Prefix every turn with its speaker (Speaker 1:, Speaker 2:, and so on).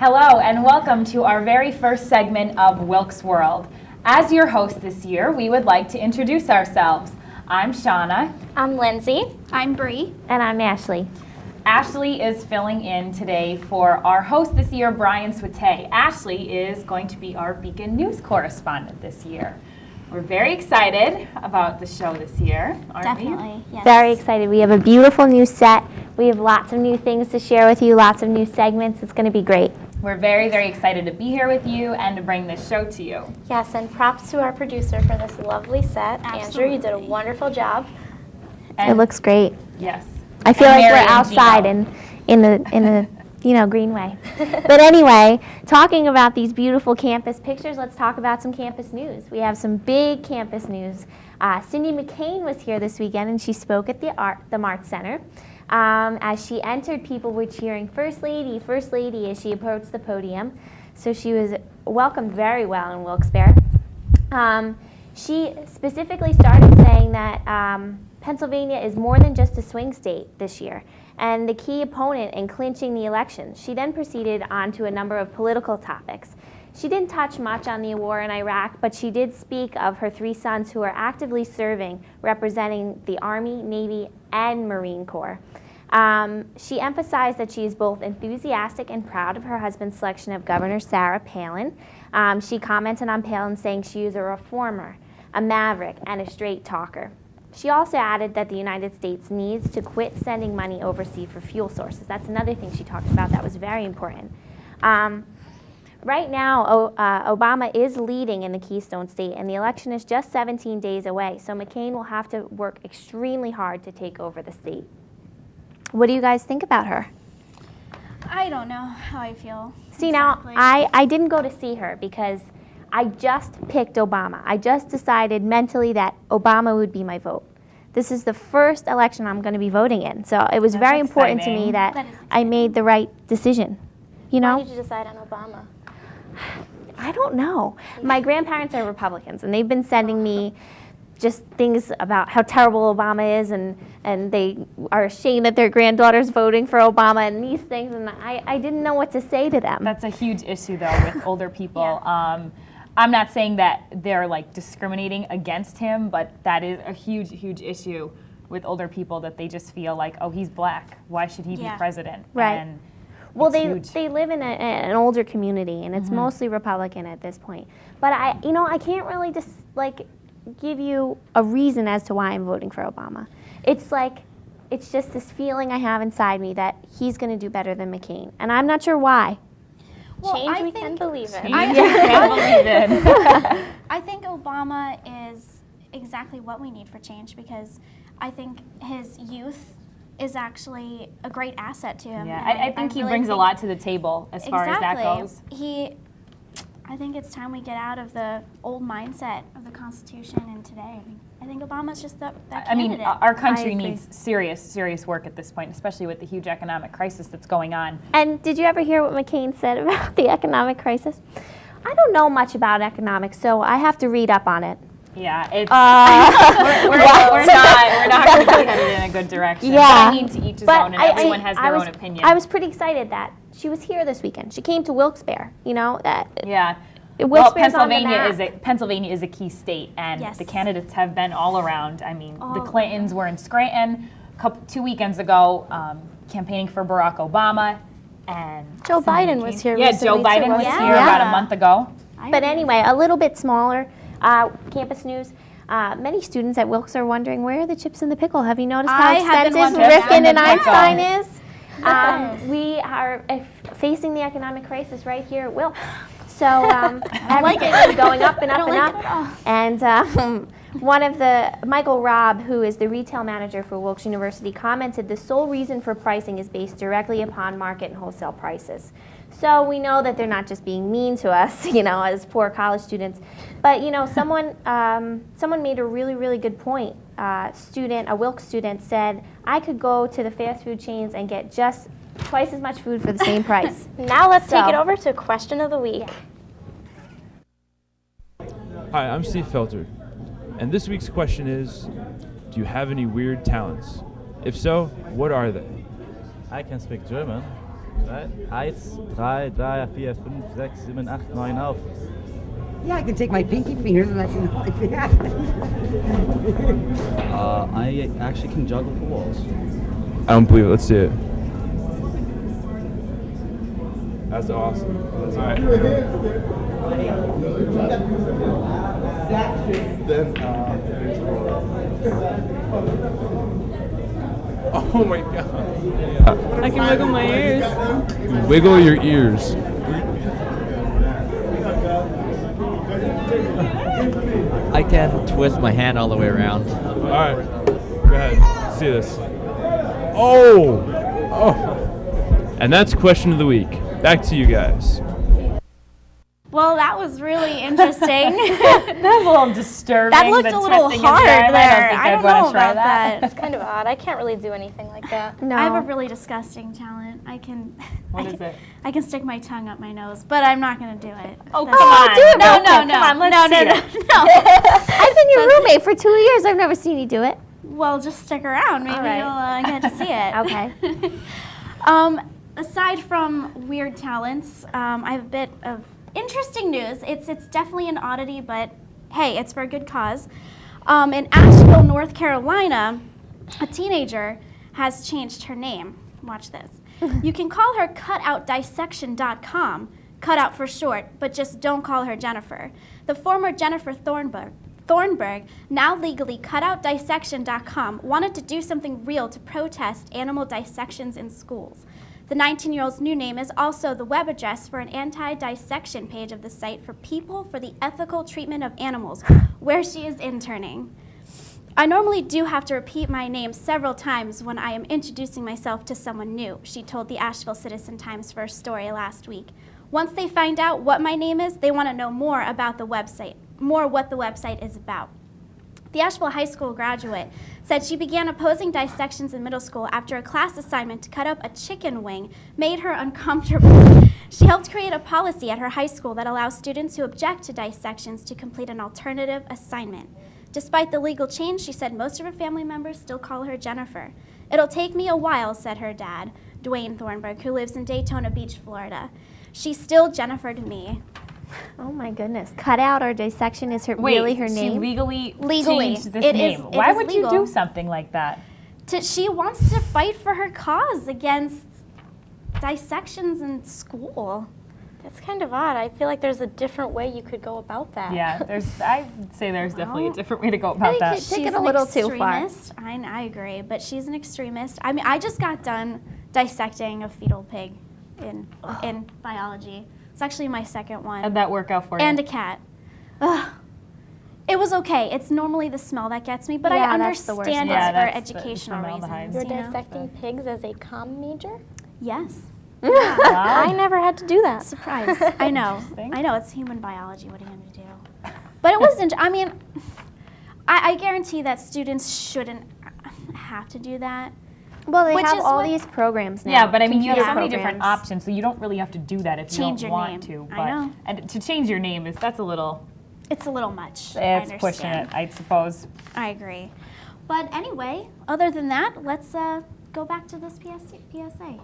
Speaker 1: Hello and welcome to our very first segment of Wilkes World. As your host this year, we would like to introduce ourselves. I'm Shauna.
Speaker 2: I'm Lindsay.
Speaker 3: I'm Bree.
Speaker 2: And I'm Ashley.
Speaker 1: Ashley is filling in today for our host this year, Brian Swate. Ashley is going to be our Beacon News correspondent this year. We're very excited about the show this year, aren't we?
Speaker 3: Definitely, yes.
Speaker 2: Very excited. We have a beautiful new set. We have lots of new things to share with you, lots of new segments. It's going to be great.
Speaker 1: We're very, very excited to be here with you and to bring this show to you.
Speaker 4: Yes, and props to our producer for this lovely set. Andrew, you did a
Speaker 3: Absolutely.
Speaker 4: wonderful job.
Speaker 1: And
Speaker 2: It looks great.
Speaker 1: yes.
Speaker 2: I feel
Speaker 1: And
Speaker 2: like
Speaker 1: Mary
Speaker 2: we're
Speaker 1: and
Speaker 2: outside
Speaker 1: Gino.
Speaker 2: in the greenway. But anyway, talking about these beautiful campus pictures, let's talk about some campus news. We have some big campus news. Cindy McCain was here this weekend, and she spoke at the Mart Center. As she entered, people were cheering, First Lady, as she approached the podium. So she was welcomed very well in Wilkes-Barre. She specifically started saying that Pennsylvania is more than just a swing state this year, and the key opponent in clinching the election. She then proceeded on to a number of political topics. She didn't touch much on the war in Iraq, but she did speak of her 3 sons who are actively serving, representing the Army, Navy, and Marine Corps. She emphasized that she is both enthusiastic and proud of her husband's selection of Governor Sarah Palin. She commented on Palin saying she is a reformer, a maverick, and a straight talker. She also added that the United States needs to quit sending money overseas for fuel sources. That's another thing she talked about that was very important. Right now, Obama is leading in the Keystone State, and the election is just 17 days away, so McCain will have to work extremely hard to take over the state. What do you guys think about her?
Speaker 3: I don't know how I feel.
Speaker 2: See,
Speaker 3: exactly.
Speaker 2: now, I didn't go to see her because I just picked Obama. I just decided mentally that Obama would be my vote. This is the first election I'm going to be voting in, so it was
Speaker 1: That's
Speaker 2: very important to
Speaker 1: exciting.
Speaker 2: me that
Speaker 3: That is
Speaker 2: I made the right decision. You know?
Speaker 4: Why did you decide on Obama?
Speaker 2: I don't know. My grandparents are Republicans, and they've been sending me just things about how terrible Obama is, and they are ashamed that their granddaughter's voting for Obama and these things, and I didn't know what to say to them.
Speaker 1: That's a huge issue, though, with older people. I'm not saying that they're like discriminating against him, but that is a huge, huge issue with older people, that they just feel like, oh, he's black. Why should he be
Speaker 3: Yeah.
Speaker 1: president?
Speaker 2: Right.
Speaker 1: And
Speaker 2: Well,
Speaker 1: it's huge.
Speaker 2: they live in an older community, and it's mostly Republican at this point. But I can't really just give you a reason as to why I'm voting for Obama. It's just this feeling I have inside me that he's going to do better than McCain, and I'm not sure why.
Speaker 3: Well,
Speaker 4: Change
Speaker 3: I
Speaker 4: we
Speaker 3: think-
Speaker 4: can believe in.
Speaker 1: I can't believe it.
Speaker 3: I think Obama is exactly what we need for change, because I think his youth is actually a great asset to him.
Speaker 1: Yeah,
Speaker 3: and
Speaker 1: I think he
Speaker 3: really
Speaker 1: brings a
Speaker 3: think-
Speaker 1: lot to the table as far as that
Speaker 3: Exactly.
Speaker 1: goes.
Speaker 3: I think it's time we get out of the old mindset of the Constitution and today. I think Obama's just that
Speaker 1: I mean,
Speaker 3: candidate.
Speaker 1: our
Speaker 2: I
Speaker 1: country
Speaker 2: agree.
Speaker 1: needs serious work at this point, especially with the huge economic crisis that's going on.
Speaker 2: And did you ever hear what McCain said about the economic crisis? I don't know much about economics, so I have to read up on it.
Speaker 1: Yeah, it's we're
Speaker 2: What?
Speaker 1: not going to be headed in a good direction.
Speaker 2: Yeah.
Speaker 1: But I mean, to each his
Speaker 2: But
Speaker 1: own, and everyone has their own opinion.
Speaker 2: I was pretty excited that she was here this weekend. She came to Wilkes-Barre.
Speaker 1: Yeah. Well,
Speaker 2: Wilkes-Barre's on the map.
Speaker 1: Pennsylvania is a key state, and
Speaker 3: Yes.
Speaker 1: the candidates have been all around. I mean,
Speaker 3: All
Speaker 1: the
Speaker 3: over.
Speaker 1: Clintons were in Scranton 2 weekends ago, campaigning for Barack Obama, and
Speaker 4: Joe
Speaker 1: some
Speaker 4: Biden
Speaker 1: came-
Speaker 4: was here
Speaker 1: Yeah,
Speaker 4: recently,
Speaker 1: Joe
Speaker 4: too,
Speaker 1: Biden was
Speaker 4: wasn't
Speaker 1: here
Speaker 4: he?
Speaker 1: about a
Speaker 3: Yeah.
Speaker 1: month ago.
Speaker 2: But anyway, a little bit smaller campus news. Many students at Wilkes are wondering, where are the chips in the pickle? Have you noticed how
Speaker 3: I have been
Speaker 2: expensive
Speaker 3: wondering
Speaker 2: Rifkin and
Speaker 1: that.
Speaker 2: Einstein is?
Speaker 3: Yes.
Speaker 2: We are facing the economic crisis right here at Wilkes. So everything is going up and up and
Speaker 3: like
Speaker 2: up.
Speaker 3: it at all.
Speaker 2: And Michael Robb, who is the retail manager for Wilkes University, commented the sole reason for pricing is based directly upon market and wholesale prices. So we know that they're not just being mean to us, as poor college students. But someone made a really, really good point. A Wilkes student said, I could go to the fast food chains and get just twice as much food for the same price.
Speaker 4: Now let's take
Speaker 2: So-
Speaker 4: it over to question of the week.
Speaker 5: Hi, I'm Steve Felter, and this week's question is, do you have any weird talents? If so, what are they?
Speaker 6: I can speak German. 1, 2, 3, 4, 5, 6, 7, 8, 9 auf.
Speaker 7: Yeah, I can take my pinky fingers and I can go like that.
Speaker 6: I actually can juggle the walls.
Speaker 5: I don't believe it. Let's see it. That's awesome. All right. Oh my god.
Speaker 8: I can wiggle my ears.
Speaker 5: Wiggle your ears.
Speaker 9: I can twist my hand all the way around.
Speaker 5: All right. Go ahead. See this. Oh. Oh. And that's question of the week. Back to you guys.
Speaker 3: Well, that was really interesting.
Speaker 1: That was a little disturbing.
Speaker 3: That looked
Speaker 1: the
Speaker 3: a little
Speaker 1: twisting his
Speaker 3: hard
Speaker 1: hand.
Speaker 3: there.
Speaker 1: I
Speaker 3: I
Speaker 1: don't
Speaker 3: don't
Speaker 1: think I'd
Speaker 3: know
Speaker 1: want to try
Speaker 3: about
Speaker 1: that.
Speaker 4: It's kind of odd. I can't really do anything like that.
Speaker 2: No.
Speaker 3: I have a really disgusting talent. I can.
Speaker 1: What
Speaker 3: I
Speaker 1: is
Speaker 3: can,
Speaker 1: it?
Speaker 3: I can stick my tongue up my nose, but I'm not gonna do it.
Speaker 1: Oh,
Speaker 3: That's-
Speaker 1: come on.
Speaker 2: do it,
Speaker 3: No,
Speaker 2: Becca.
Speaker 3: no, no,
Speaker 1: Come on, let's
Speaker 3: no,
Speaker 1: see
Speaker 3: no,
Speaker 1: it.
Speaker 3: no.
Speaker 2: I've been your roommate for 2 years. I've never seen you do it.
Speaker 3: Well, just stick around. Maybe
Speaker 2: All right.
Speaker 3: you'll get to see it.
Speaker 2: Okay.
Speaker 3: Aside from weird talents, I have a bit of interesting news. It's definitely an oddity, but hey, it's for a good cause. In Asheville, North Carolina, a teenager has changed her name. Watch this. You can call her cutoutdissection.com, cutout for short, but just don't call her Jennifer. The former Jennifer Thornburg, now legally cutoutdissection.com, wanted to do something real to protest animal dissections in schools. The 19-year-old's new name is also the web address for an anti-dissection page of the site for People for the Ethical Treatment of Animals, where she is interning. I normally do have to repeat my name several times when I am introducing myself to someone new, she told the Asheville Citizen-Times for a story last week. Once they find out what my name is, they want to know more about the website, more what the website is about. The Asheville High School graduate said she began opposing dissections in middle school after a class assignment to cut up a chicken wing made her uncomfortable. She helped create a policy at her high school that allows students who object to dissections to complete an alternative assignment. Despite the legal change, she said most of her family members still call her Jennifer. It'll take me a while, said her dad, Dwayne Thornburg, who lives in Daytona Beach, Florida. She's still Jennifer to me.
Speaker 2: Oh my goodness. Cutout or dissection is
Speaker 1: Wait,
Speaker 2: really her
Speaker 1: she
Speaker 2: name?
Speaker 1: legally
Speaker 3: Legally.
Speaker 1: changed this
Speaker 3: It is-
Speaker 1: name.
Speaker 3: it
Speaker 1: Why
Speaker 3: is
Speaker 1: would
Speaker 3: legal.
Speaker 1: you do something like that?
Speaker 3: She wants to fight for her cause against dissections in school.
Speaker 4: That's kind of odd. I feel like there's a different way you could go about that.
Speaker 1: Yeah, I'd say there's definitely a
Speaker 3: Well,
Speaker 1: different way to go about that.
Speaker 2: Take it
Speaker 3: She's
Speaker 2: a
Speaker 3: an
Speaker 2: little too far.
Speaker 3: extremist. I agree, but she's an extremist. I mean, I just got done dissecting a fetal pig in biology. It's actually my second one.
Speaker 1: How'd that work out for you?
Speaker 3: And a cat. Ugh. It was okay. It's normally the smell that gets me, but
Speaker 2: Yeah,
Speaker 3: I
Speaker 2: that's the worst
Speaker 3: understand
Speaker 1: part. Yeah,
Speaker 3: it's for
Speaker 1: that's the
Speaker 3: educational
Speaker 1: formaldehyde.
Speaker 3: reasons.
Speaker 4: You're
Speaker 3: you know?
Speaker 4: dissecting pigs as a comm major?
Speaker 3: Yes.
Speaker 4: I never had to do that.
Speaker 3: Surprise. I know.
Speaker 1: Interesting.
Speaker 3: I know. It's human biology. What are you going to do? But it was, I mean, I guarantee that students shouldn't have to do that.
Speaker 2: Well, they
Speaker 3: Which
Speaker 2: have
Speaker 3: is
Speaker 2: all
Speaker 3: what-
Speaker 2: these programs now.
Speaker 1: Yeah, but I mean, you have
Speaker 2: computer
Speaker 1: so many different
Speaker 2: programs.
Speaker 1: options, so you don't really have to do that if
Speaker 3: Change
Speaker 1: you
Speaker 3: your
Speaker 1: don't want
Speaker 3: name.
Speaker 1: to.
Speaker 3: I
Speaker 1: But
Speaker 3: know.
Speaker 1: and to change your name that's a little.
Speaker 3: It's a little much. I
Speaker 1: It's pushing
Speaker 3: understand.
Speaker 1: it, I suppose.
Speaker 3: I agree. But anyway, other than that, let's go back to this PSA.